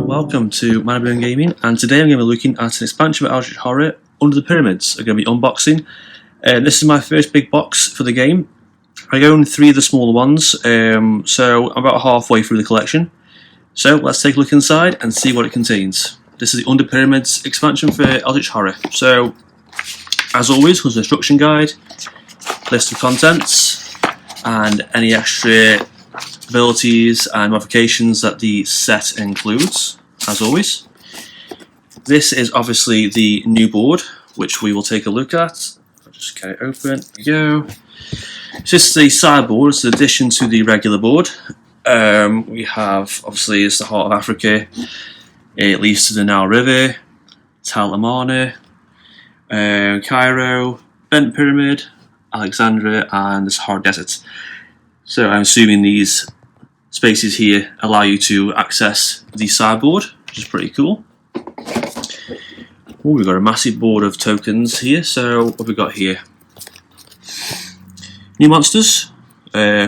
welcome to Manabone Gaming, and today I'm going to be looking at an expansion of Eldritch Horror, Under the Pyramids. I'm going to be unboxing. This is my first big box for the game. I own 3 of the smaller ones, so I'm about halfway through the collection. So let's take a look inside and see what it contains. This is the Under Pyramids expansion for Eldritch Horror. So, as always, comes an instruction guide, list of contents, and any extra abilities and modifications that the set includes, as always. This is obviously the new board, which we will take a look at. I'll just get it open. Here we go. So this is the sideboard. It's an addition to the regular board. We have, obviously, it's the heart of Africa. It leads to the Nile River, Tal Amarna, Cairo, Bent Pyramid, Alexandria, and the Sahara Desert. So I'm assuming these spaces here allow you to access the sideboard, which is pretty cool. Oh, we've got a massive board of tokens here. So what have we got here? New monsters,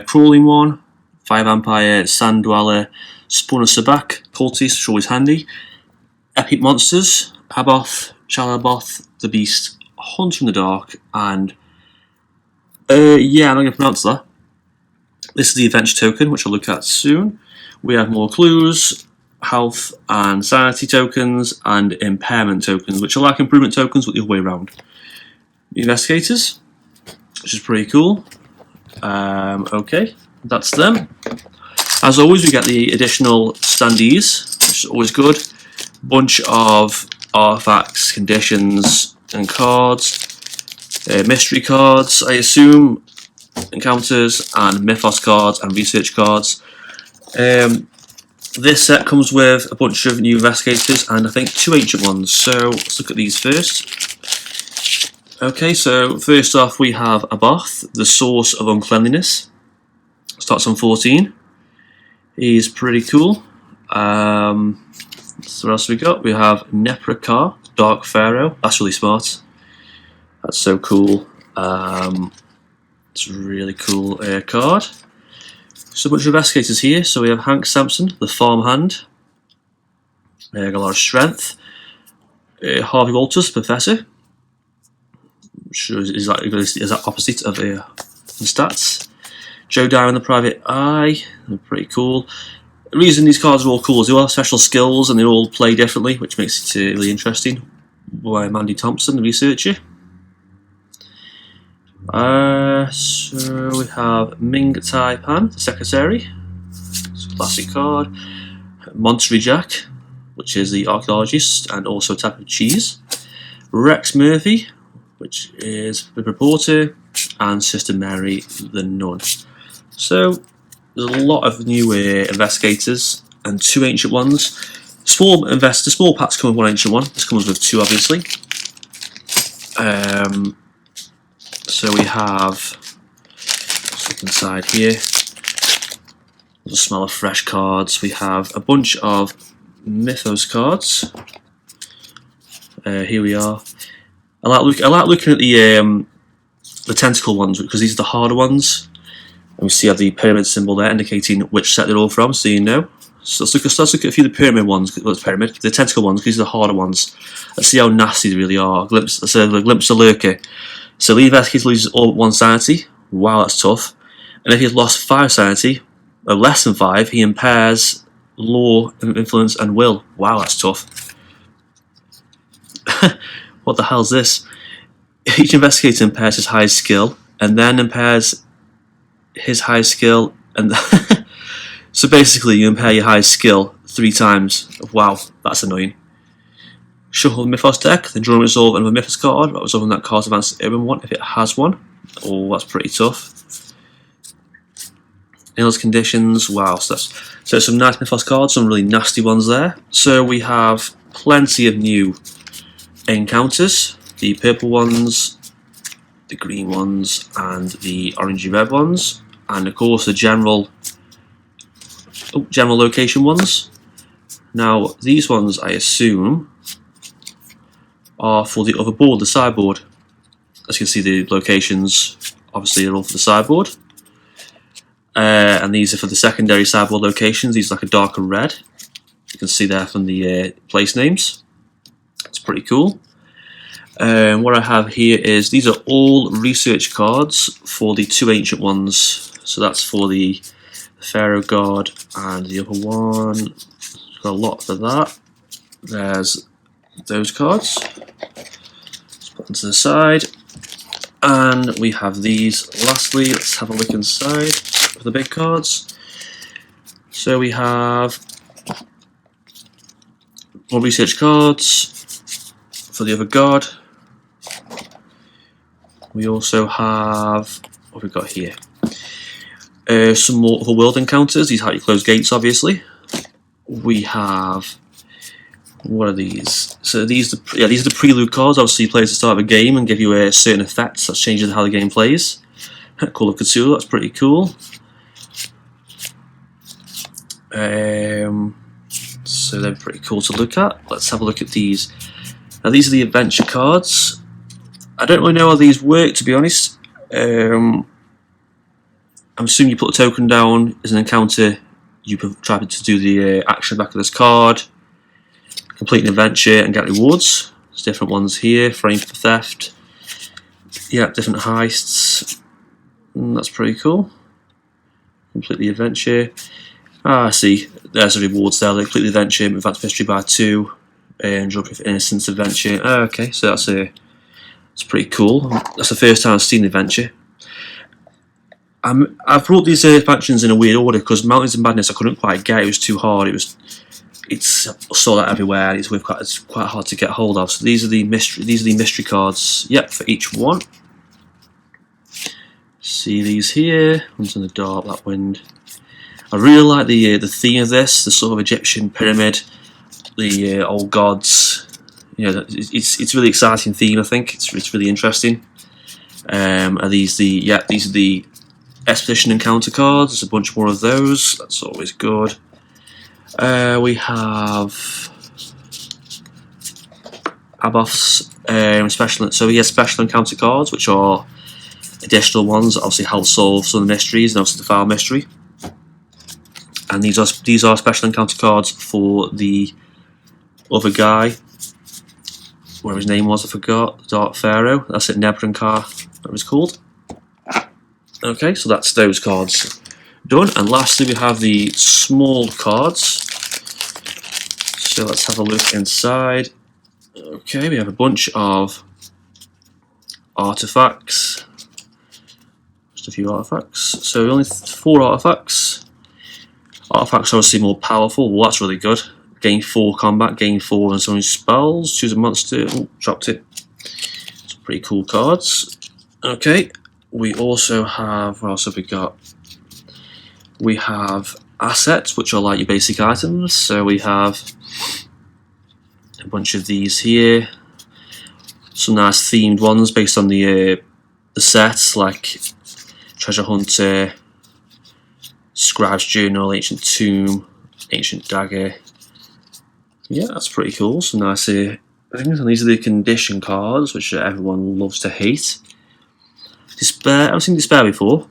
crawling one, Fire Vampire, Sand Dweller, Spawn of Sabak, Cultist, which is always handy. Epic monsters, Abath, Chalaboth, the Beast, Hunt from the Dark, and yeah, I'm not going to pronounce that. This is the adventure token, which I'll look at soon. We have more clues, health and sanity tokens, and impairment tokens, which are like improvement tokens, but the other way around. The investigators, which is pretty cool. Okay, that's them. As always, we get the additional standees, which is always good. Bunch of artifacts, conditions, and cards. Mystery cards, I assume. Encounters and mythos cards and research cards. This set comes with a bunch of new investigators and I think 2 ancient ones, so let's look at these first. Okay, so first off we have Abath, the source of uncleanliness. Starts on 14. He's pretty cool. So what else we got? We have Neprakar, Dark Pharaoh. That's really smart. That's so cool. It's a really cool card. So a bunch of investigators here. So we have Hank Sampson, the farmhand. Got a lot of strength. Harvey Walters, Professor. Is that opposite of stats. Joe Dyer, the Private Eye. They're pretty cool. The reason these cards are all cool is they all have special skills and they all play differently, which makes it really interesting. By Mandy Thompson, the researcher. So we have Ming Tai Pan, the secretary. It's a classic card. Monterey Jack, which is the archaeologist and also a type of cheese. Rex Murphy, which is the reporter, and Sister Mary, the nun. So there's a lot of new investigators and 2 ancient ones. Small packs come with 1 ancient one. This comes with 2, obviously. So we have, let's look inside here, the smell of fresh cards. We have a bunch of mythos cards. Here we are. I like looking at the tentacle ones because these are the harder ones. And we see I have the pyramid symbol there indicating which set they're all from, so you know. So let's look at a few of the pyramid ones. The tentacle ones, because these are the harder ones. Let's see how nasty they really are. Let's say a glimpse of Lurker. So the investigator loses all but 1 sanity. Wow, that's tough. And if he's lost 5 sanity, or less than 5, he impairs law, influence, and will. Wow, that's tough. What the hell is this? Each investigator impairs his highest skill, and then impairs his highest skill, and so basically you impair your highest skill 3 times. Wow, that's annoying. Shuffle the Mythos deck, then draw and resolve another Mythos card. That was on that card's advanced urban one if it has one. Oh, that's pretty tough. Illness conditions, wow. So some nice Mythos cards, some really nasty ones there. So we have plenty of new encounters. The purple ones, the green ones, and the orangey red ones. And of course the general location ones. Now these ones I assume are for the other board, the sideboard. As you can see, the locations obviously are all for the sideboard. And these are for the secondary sideboard locations. These are like a darker red. You can see there from the place names. It's pretty cool. What I have here is these are all research cards for the 2 ancient ones. So that's for the Pharaoh God and the other one. Got a lot for that. There's those cards. Let's put them to the side. And we have these. Lastly, let's have a look inside for the big cards. So we have more research cards for the other god. We also have, what have we got here? Some more otherworld encounters. These are how you close gates, obviously. We have, what are these? So these are the prelude cards. Obviously, you play at the start of a game and give you a certain effects that changes how the game plays. Call of Cthulhu, that's pretty cool. So they're pretty cool to look at. Let's have a look at these. Now these are the adventure cards. I don't really know how these work, to be honest. I'm assuming you put a token down as an encounter. You try to do the action back of this card, complete an adventure and get rewards. There's different ones here. Frame for theft. Yeah, different heists. That's pretty cool. Complete the adventure. I see. There's the rewards there. They complete the adventure, move back to history by 2, and drop for innocence adventure. Okay, so that's pretty cool. That's the first time I've seen the adventure. I've brought these expansions in a weird order because Mountains of Madness I couldn't quite get. It was too hard. I saw that everywhere. It's quite hard to get hold of. So these are the mystery cards. Yep, for each one. See these here. One's in the dark. That wind. I really like the theme of this. The sort of Egyptian pyramid. The old gods. It's a really exciting theme. I think it's really interesting. Are these these are the Expedition Encounter cards. There's a bunch more of those. That's always good. We have Aboth's special. So he has special encounter cards, which are additional ones that obviously help solve some of the mysteries and also the file mystery. And these are special encounter cards for the other guy. Whatever his name was, I forgot. The Dark Pharaoh. That's it, Nebuchadnezzar. That was called. Okay, so that's those cards done. And lastly, we have the small cards. So let's have a look inside. Okay, we have a bunch of artifacts. Just a few artifacts. So only 4 artifacts. Artifacts are obviously more powerful. Well, that's really good. Gain 4 combat, gain 4 and so many spells. Choose a monster. Oh, dropped it. Some pretty cool cards. Okay. We also have, what else have we got? We have assets, which are like your basic items. So we have a bunch of these here. Some nice themed ones based on the sets, like Treasure Hunter, Scribe's Journal, Ancient Tomb, Ancient Dagger. Yeah, that's pretty cool. Some nice things. And these are the condition cards, which everyone loves to hate. Despair. I've seen Despair before.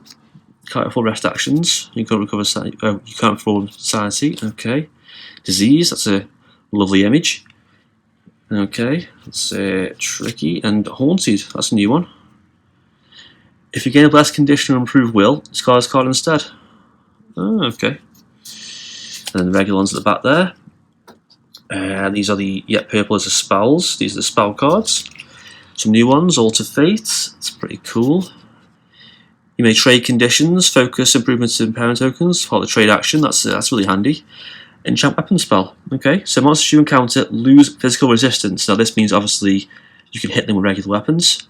Can't afford rest actions. You can't recover. You can't afford sanity. Okay. Disease. That's a lovely image. Okay. That's tricky and haunted. That's a new one. If you gain a blessed condition or improved will, discard this card instead. Oh, okay. And then the regular ones at the back there. These are the purple is the spells. These are the spell cards. Some new ones. Alter Fate. It's pretty cool. You may trade conditions, focus, improvements in parent tokens, part of the trade action. That's really handy. Enchant weapon spell. Okay, so monsters you encounter lose physical resistance. Now this means obviously you can hit them with regular weapons,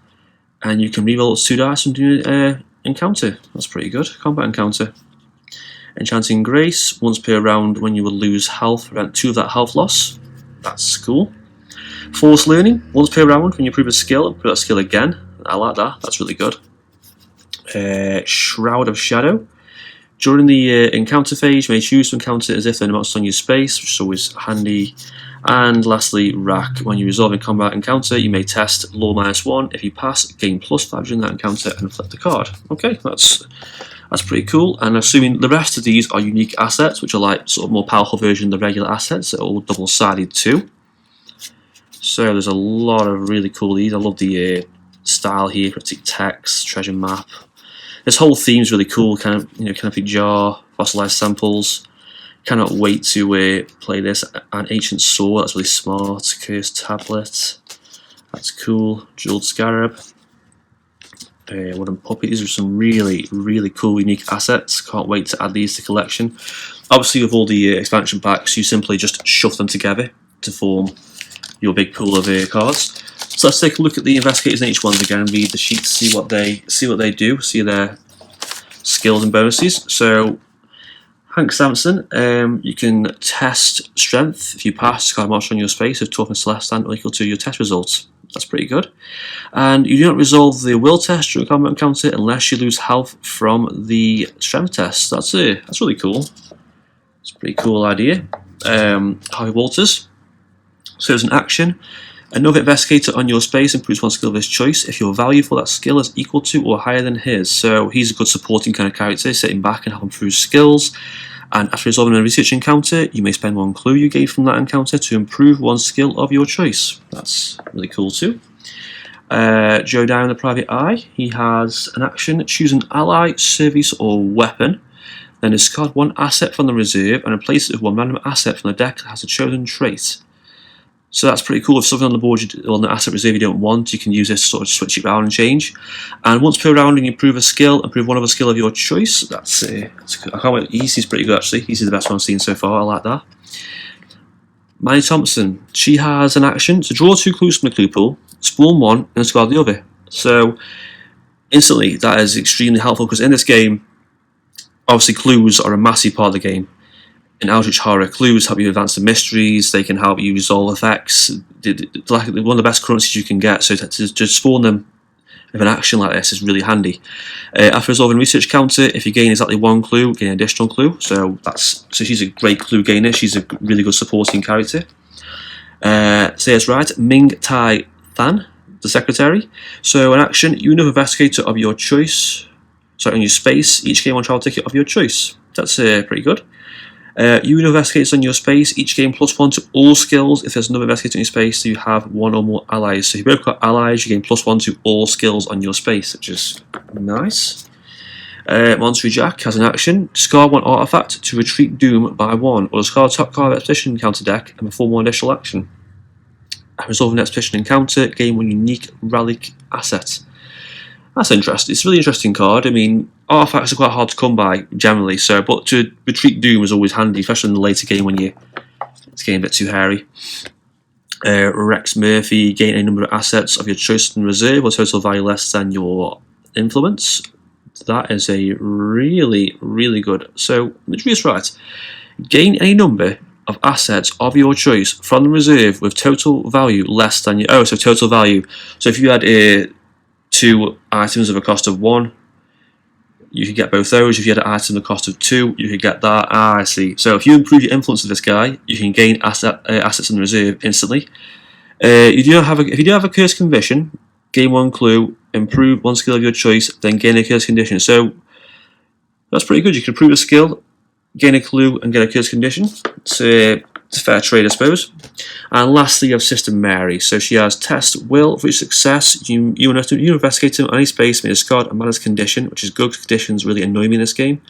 and you can reroll 2 dice and do encounter. That's pretty good. Combat encounter. Enchanting Grace. Once per round, when you will lose health, prevent 2 of that health loss. That's cool. Force Learning. Once per round, when you improve a skill, improve that skill again. I like that. That's really good. Shroud of Shadow. During the encounter phase, you may choose to encounter as if there are monsters on your space, which is always handy. And lastly, Rack. When you resolve a combat encounter, you may test law -1. If you pass, gain +5 during that encounter and flip the card. Okay, that's That's pretty cool. And assuming the rest of these are unique assets, which are like sort of more powerful version of the regular assets, they're all double-sided too. So there's a lot of really cool these. I love the style here, cryptic text, treasure map. This whole theme is really cool. Kind of, canopy jar, fossilized samples. Cannot wait to play this. An ancient sword, that's really smart. Cursed tablet, that's cool. Jeweled scarab. Wooden puppy. These are some really, really cool, unique assets. Can't wait to add these to collection. Obviously, with all the expansion packs, you simply just shove them together to form your big pool of cards. So let's take a look at the investigators in each one again, read the sheets, see what they do, see their skills and bonuses. So Hank Sampson, you can test strength. If you pass, card marks on your space. If toughness less than or equal to your test results. That's pretty good. And you do not resolve the will test during a combat encounter unless you lose health from the strength test. That's really cool. It's a pretty cool idea. Harvey Walters. So as an action, another investigator on your space improves one skill of his choice if your value for that skill is equal to or higher than his. So he's a good supporting kind of character, sitting back and helping improve skills. And after resolving a research encounter, you may spend one clue you gained from that encounter to improve one skill of your choice. That's really cool too. Joe Down, the Private Eye, he has an action, choose an ally, service or weapon. Then discard one asset from the reserve and replace it with one random asset from the deck that has a chosen trait. So that's pretty cool. If something on the board, on the asset reserve you don't want, you can use this to sort of switch it around and change. And once per round, you improve a skill, improve one other skill of your choice. That's good. I can't wait. Easy's pretty good actually. Easy's the best one I've seen so far. I like that. Manny Thompson, she has an action to draw 2 clues from the clue pool, spawn one, and discard the other. So instantly, that is extremely helpful because in this game, obviously clues are a massive part of the game. In Eldritch Horror, clues help you advance the mysteries, they can help you resolve effects. Like one of the best currencies you can get, so to just spawn them with an action like this is really handy. After resolving a research counter, if you gain exactly 1 clue, gain an additional clue. So she's a great clue gainer, she's a really good supporting character. Say it's right, Ming Tai Than, the secretary. So an action, you another investigator of your choice, on your space, each game one travel ticket of your choice. That's pretty good. You investigators on your space, each game +1 to all skills. If there's another investigator on your space, so you have 1 or more allies. So if you both got allies, you gain +1 to all skills on your space, which is nice. Monster Jack has an action, discard 1 artifact to retreat Doom by 1, or discard top card of Expedition Encounter deck and perform 1 additional action. Resolve an Expedition Encounter, gain 1 unique relic asset. That's interesting. It's a really interesting card. I mean, artifacts are quite hard to come by generally, but to retreat Doom is always handy, especially in the later game when it's getting a bit too hairy. Rex Murphy, gain a number of assets of your choice in reserve or total value less than your influence. That is a really, really good. So let me read this right. Gain any number of assets of your choice from the reserve with total value less than your. So total value. So if you had 2 items of a cost of 1, you could get both those. If you had an item of a cost of 2, you could get that. I see. So if you improve your influence of this guy, you can gain assets in the reserve instantly. If you do have a cursed condition, gain 1 clue, improve 1 skill of your choice, then gain a cursed condition. So that's pretty good. You can improve a skill, gain a clue, and get a cursed condition. It's a fair trade, I suppose. And lastly, you have Sister Mary. So she has test will. For each success, you investigate on any space may discard a manner's condition, which is good. Conditions really annoy me in this game.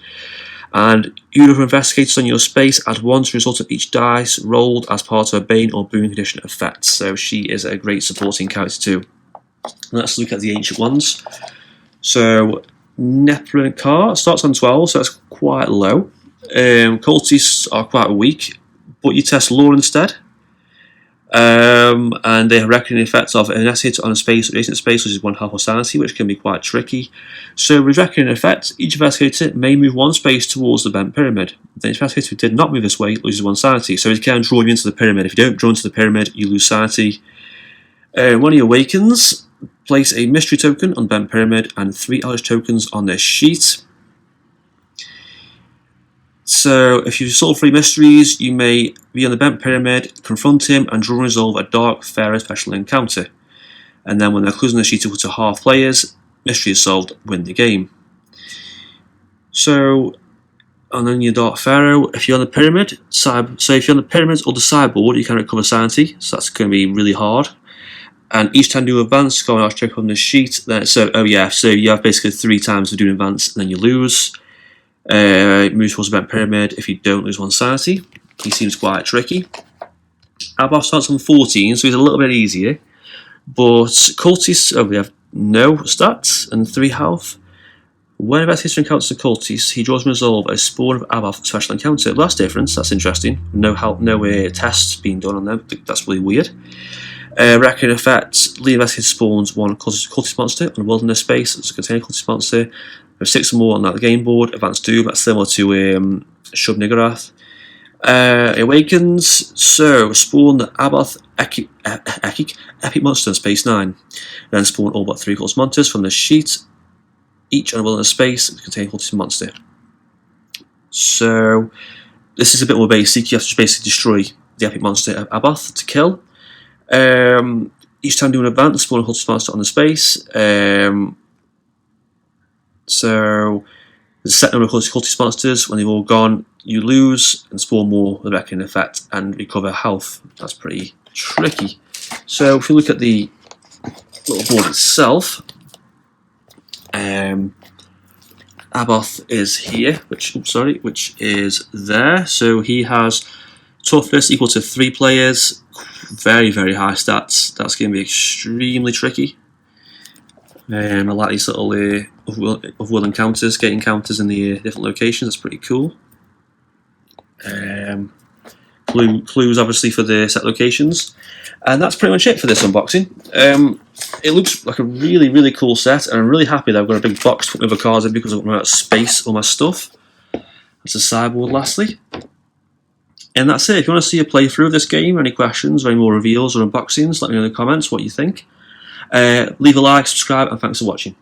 And you have investigators on your space add 1 to the result of each dice rolled as part of a bane or boon condition effect. So she is a great supporting character too. Let's look at the ancient ones. So Nephilim Car starts on 12, so that's quite low. Cultists are quite weak, but you test law instead. And they have reckoning effects of an investigator on a space or adjacent space, which is 1 health or sanity, which can be quite tricky. So with reckoning effects, each investigator may move 1 space towards the bent pyramid. The investigator who did not move this way loses 1 sanity. So it can draw you into the pyramid. If you don't draw into the pyramid, you lose sanity. When he awakens, place a mystery token on bent pyramid and 3 Eldritch tokens on this sheet. So if you solve 3 mysteries, you may be on the bent pyramid, confront him, and draw and resolve a dark, fairer special encounter. And then when they're clues on the sheet equal to half players, mystery is solved, win the game. So, and then your Dark Pharaoh. If you're on the pyramid, so if you're on the pyramids or the sideboard, you can recover sanity. So that's going to be really hard. And each time you advance, go and check on the sheet. So you have basically 3 times to do an advance, and then you lose. Move towards the event pyramid. If you don't, lose 1 sanity. He seems quite tricky. Abath starts on 14, so he's a little bit easier. But Cultist, we have no stats and 3 health. Whenever history encounters a Cultist, he draws and resolve a Spawn of Abath special encounter. Well, that's different. That's interesting. No help, no tests being done on them. That's really weird. Reckoning effect: lead investigator spawns 1 cultist monster on a wilderness space. It's a container cultist monster. There's 6 or more on that game board. Advanced Doom. That's similar to Shub Niggurath. It awakens. So spawn the Abath epic monster in space 9. Then spawn all but 3 cultist monsters from the sheet. Each on a wilderness space contain cultist monster. So this is a bit more basic. You have to basically destroy the epic monster Abath to kill. Each time doing an advance, spawn a cultist monster on the space. So there's a set number of cultist monsters. When they've all gone, you lose and spawn more with the reckoning effect and recover health. That's pretty tricky. So if you look at the little board itself, Abath is here, which is there. So he has toughness equal to 3 players. Very, very high stats. That's going to be extremely tricky. I like these little of-will encounters, get encounters in the different locations. That's pretty cool. Clues obviously for the set locations, and that's pretty much it for this unboxing. It looks like a really, really cool set, and I'm really happy that I've got a big box to put my other cards in because I've run out of space on my stuff. That's a sideboard lastly. And that's it. If you want to see a playthrough of this game, any questions, or any more reveals or unboxings, let me know in the comments what you think. Leave a like, subscribe, and thanks for watching.